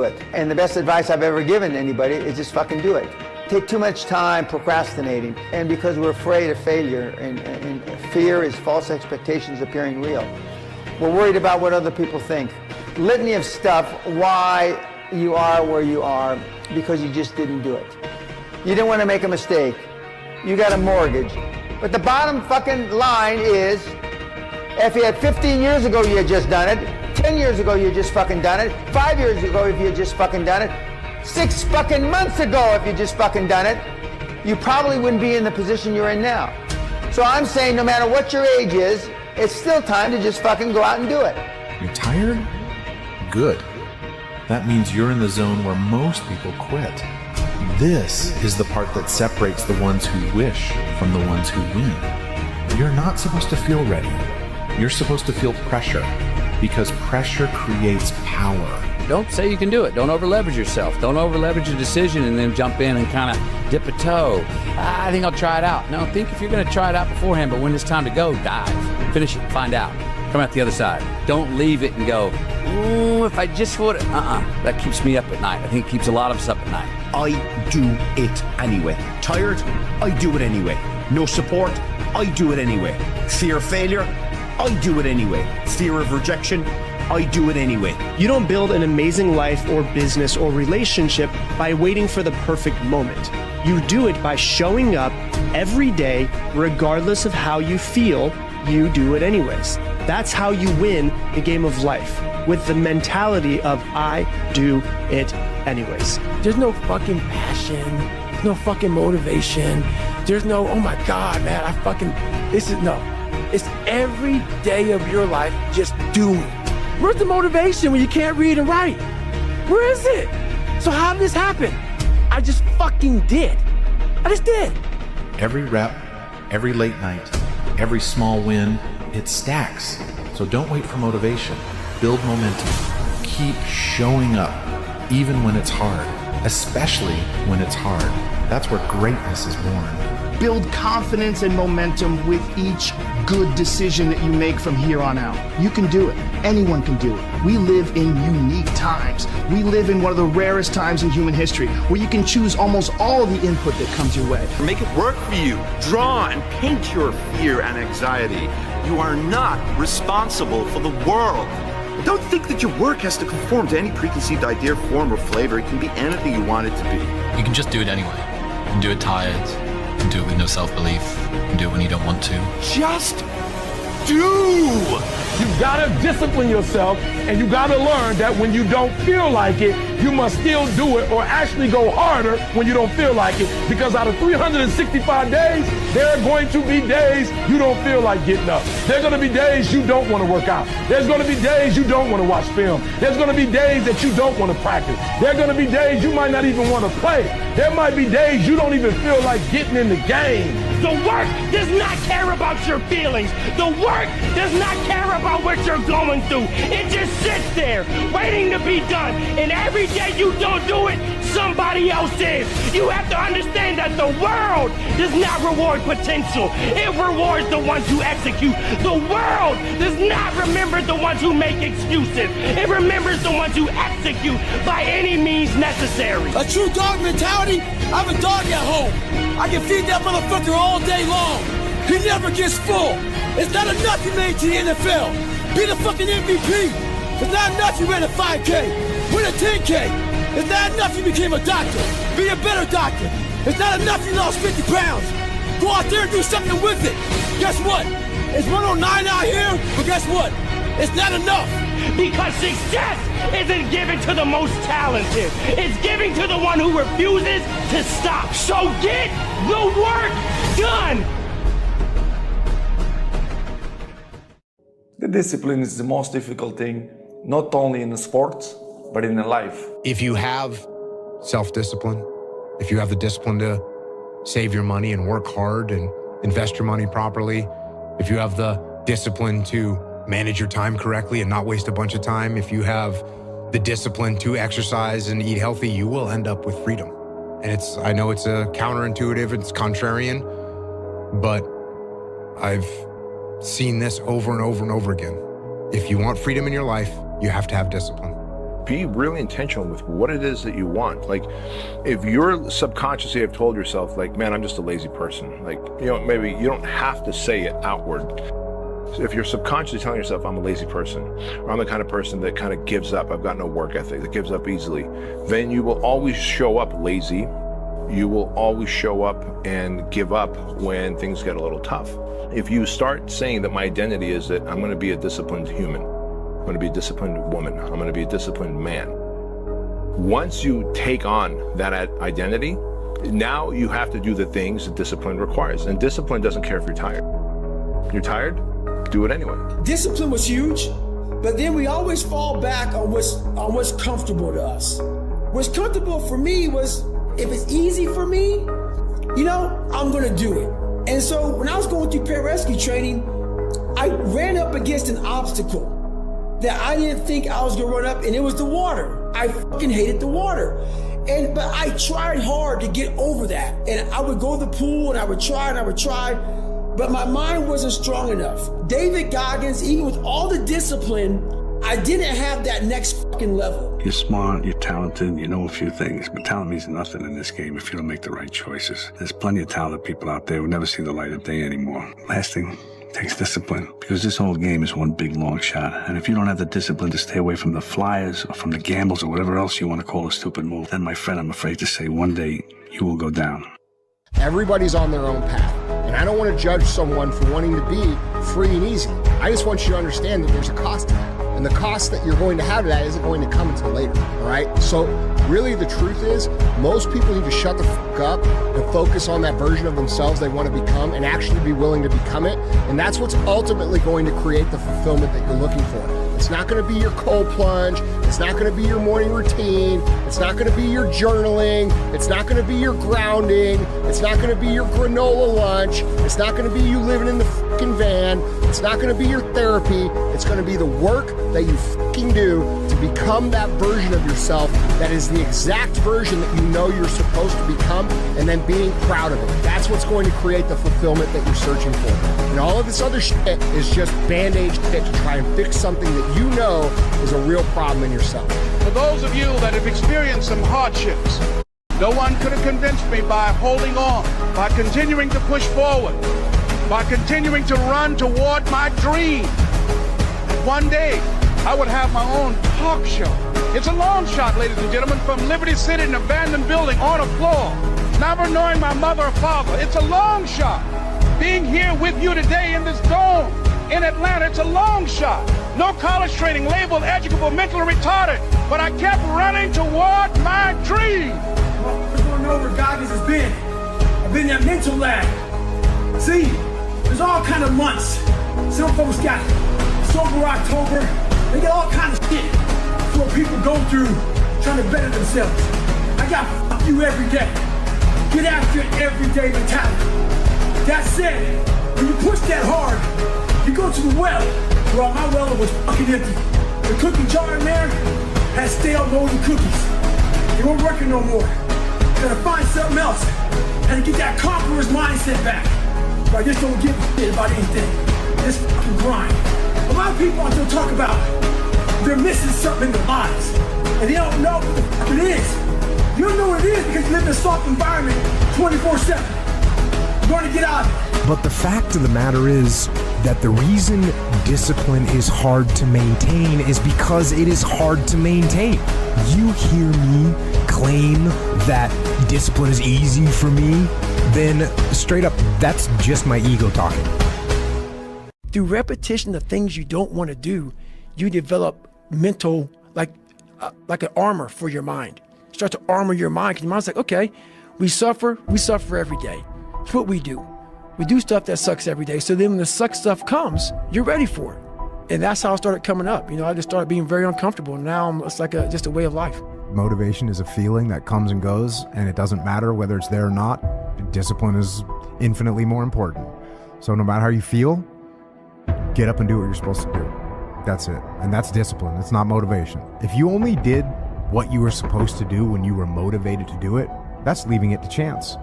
it. And the best advice I've ever given anybody is just fucking do it. Take too much time procrastinating, and because we're afraid of failure, and fear is false expectations appearing real. We're worried about what other people think. Litany of stuff why you are where you are because you just didn't do it. You didn't want to make a mistake. You got a mortgage. But the bottom fucking line is, if you had 15 years ago you had just done it, 10 years ago you had just fucking done it, 5 years ago if you had just fucking done it, 6 fucking months ago if you just fucking done it, you probably wouldn't be in the position you're in now. So I'm saying no matter what your age is, it's still time to just fucking go out and do it. You're tired? Good. That means you're in the zone where most people quit. This is the part that separates the ones who wish from the ones who win. You're not supposed to feel ready. You're supposed to feel pressure, because pressure creates power. Don't say you can do it. Don't over-leverage yourself. Don't over-leverage a decision and then jump in and kind of dip a toe. I think I'll try it out. No, think if you're going to try it out beforehand, but when it's time to go, dive. Finish it. Find out. Come out the other side. Don't leave it and go, ooh, if I just would. That keeps me up at night. I think it keeps a lot of us up at night. I do it anyway. Tired? I do it anyway. No support? I do it anyway. Fear of failure? I do it anyway. Fear of rejection? I do it anyway. You don't build an amazing life or business or relationship by waiting for the perfect moment. You do it by showing up every day, regardless of how you feel. You do it anyways. That's how you win the game of life, with the mentality of I do it anyways. There's no fucking passion. There's no fucking motivation. There's no, oh my God, man, it's every day of your life just doing. Where's the motivation when you can't read and write? Where is it? So how did this happen? I just fucking did. I just did. Every rep, every late night, every small win, it stacks. So don't wait for motivation. Build momentum. Keep showing up, even when it's hard, especially when it's hard. That's where greatness is born. Build confidence and momentum with each good decision that you make from here on out. You can do it. Anyone can do it. We live in unique times. We live in one of the rarest times in human history where you can choose almost all of the input that comes your way. Make it work for you. Draw and paint your fear and anxiety. You are not responsible for the world. Don't think that your work has to conform to any preconceived idea, form, or flavor. It can be anything you want it to be. You can just do it anyway. You can do it tired. You can do it with no self-belief. You can do it when you don't want to. Just do! You gotta discipline yourself, and you gotta learn that when you don't feel like it, you must still do it, or actually go harder when you don't feel like it. Because out of 365 days, there are going to be days you don't feel like getting up. There are gonna be days you don't wanna work out. There's gonna be days you don't wanna watch film. There's gonna be days that you don't wanna practice. There are gonna be days you might not even wanna play. There might be days you don't even feel like getting in the game. The work does not care about your feelings. The work does not care about what you're going through. It just sits there waiting to be done. And every day you don't do it, somebody else is. You have to understand that the world does not reward potential. It rewards the ones who execute. The world does not remember the ones who make excuses. It remembers the ones who execute by any means necessary. A true dog mentality? I have a dog at home. I can feed that motherfucker all day long. He never gets full. It's not enough you made to the NFL. Be the fucking MVP. It's not enough you ran a 5K. Win a 10K. It's not enough you became a doctor. Be a better doctor. It's not enough you lost 50 pounds. Go out there and do something with it. Guess what? It's 109 out here, but guess what? It's not enough. Because success isn't given to the most talented. It's given to the one who refuses to stop. So get the work done. The discipline is the most difficult thing, not only in the sports, but in the life. If you have self-discipline, if you have the discipline to save your money and work hard and invest your money properly, if you have the discipline to manage your time correctly and not waste a bunch of time, if you have the discipline to exercise and eat healthy, you will end up with freedom. And I know it's counterintuitive, it's contrarian, but I've seen this over and over and over again. If you want freedom in your life, you have to have discipline. be really intentional with what it is that you want. Like, if you're subconsciously have told yourself, like, man, I'm just a lazy person, like, you know, maybe you don't have to say it outward. So if you're subconsciously telling yourself, I'm a lazy person, or I'm the kind of person that kind of gives up, I've got no work ethic, that gives up easily, then you will always show up lazy. You will always show up and give up when things get a little tough. If you start saying that my identity is that I'm going to be a disciplined human, I'm going to be a disciplined woman, I'm going to be a disciplined man. Once you take on that identity, now you have to do the things that discipline requires. And discipline doesn't care if you're tired. You're tired? Do it anyway. Discipline was huge, but then we always fall back on what's comfortable to us. What's comfortable for me was, if it's easy for me, you know, I'm gonna do it. And so when I was going through pararescue training, I ran up against an obstacle that I didn't think I was gonna run up, and it was the water. I fucking hated the water. But I tried hard to get over that. And I would go to the pool and I would try, but my mind wasn't strong enough. David Goggins, even with all the discipline, I didn't have that next fucking level. You're smart, you're talented, you know a few things, but talent means nothing in this game if you don't make the right choices. There's plenty of talented people out there who never see the light of day anymore. Last thing, takes discipline, because this whole game is one big long shot. And if you don't have the discipline to stay away from the flyers or from the gambles or whatever else you want to call a stupid move, then my friend, I'm afraid to say one day you will go down. Everybody's on their own path. And I don't want to judge someone for wanting to be free and easy. I just want you to understand that there's a cost to that. And the cost that you're going to have to that isn't going to come until later, all right? So really the truth is, most people need to shut the fuck up and focus on that version of themselves they want to become and actually be willing to become it. And that's what's ultimately going to create the fulfillment that you're looking for. It's not going to be your cold plunge. It's not going to be your morning routine. It's not going to be your journaling. It's not going to be your grounding. It's not going to be your granola lunch. It's not going to be you living in the fucking van. It's not going to be your therapy. It's going to be the work that you fucking do to become that version of yourself that is the exact version that you know you're supposed to become, and then being proud of it. That's what's going to create the fulfillment that you're searching for. And all of this other shit is just band-aid shit to try and fix something that you know is a real problem in yourself. For those of you that have experienced some hardships, no one could have convinced me by holding on, by continuing to push forward, by continuing to run toward my dream. One day, I would have my own talk show. It's a long shot, ladies and gentlemen, from Liberty City, an abandoned building on a floor, never knowing my mother or father. It's a long shot. Being here with you today in this dome in Atlanta, it's a long shot. No college training, labeled educable, mentally retarded, but I kept running toward my dream. Well, I don't know where Goggins has been. I've been in that mental lab. See, there's all kind of months. Some folks got sober October. They got all kind of shit what people go through trying to better themselves. I got fuck you every day. Get after it every day mentality. That said, when you push that hard, you go to the well. Well, my well was fucking empty. The cookie jar in there has stale moldy cookies. They weren't working no more. Gotta find something else and get that conqueror's mindset back. But I just don't give a shit about anything. Just fucking grind. A lot of people out there talk about they're missing something in their lives, and they don't know what the fuck it is. You don't know what it is because you live in a soft environment 24/7. You're going to get out of it. But the fact of the matter is that the reason discipline is hard to maintain is because it is hard to maintain. You hear me claim that discipline is easy for me, then straight up, that's just my ego talking. Through repetition of things you don't want to do, you develop mental, like an armor for your mind. Start to armor your mind, because your mind's like, okay, we suffer every day. It's what we do. We do stuff that sucks every day, so then when the suck stuff comes, you're ready for it. And that's how it started coming up. You know, I just started being very uncomfortable, and now it's like just a way of life. Motivation is a feeling that comes and goes, and it doesn't matter whether it's there or not. Discipline is infinitely more important. So no matter how you feel, get up and do what you're supposed to do. That's it. And that's discipline. It's not motivation. If you only did what you were supposed to do when you were motivated to do it, that's leaving it to chance.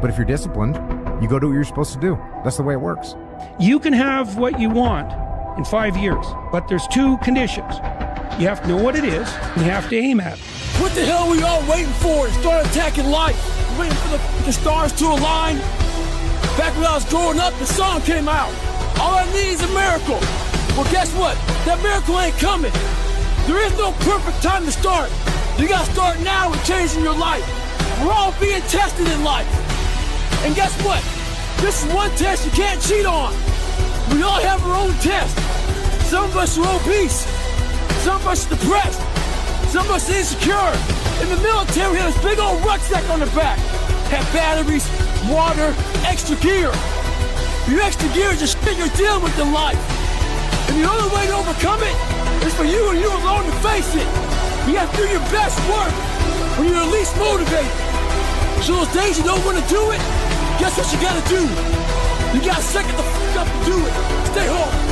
But if you're disciplined, you go do what you're supposed to do. That's the way it works. You can have what you want in 5 years, but there's two conditions. You have to know what it is, and you have to aim at it. What the hell are we all waiting for to start attacking life? Waiting for the stars to align? Back when I was growing up, the song came out. All I need is a miracle. Well, guess what? That miracle ain't coming. There is no perfect time to start. You gotta start now with changing your life. We're all being tested in life. And guess what? This is one test you can't cheat on. We all have our own test. Some of us are obese. Some of us are depressed. Some of us are insecure. In the military, we had this big old rucksack on the back. Had batteries, water, extra gear. Your extra gear is the shit you're dealing with in life. And the only way to overcome it is for you and you alone to face it. You have to do your best work when you're the least motivated. So those days you don't want to do it, guess what you gotta do? You gotta suck it the fuck up and do it. Stay home.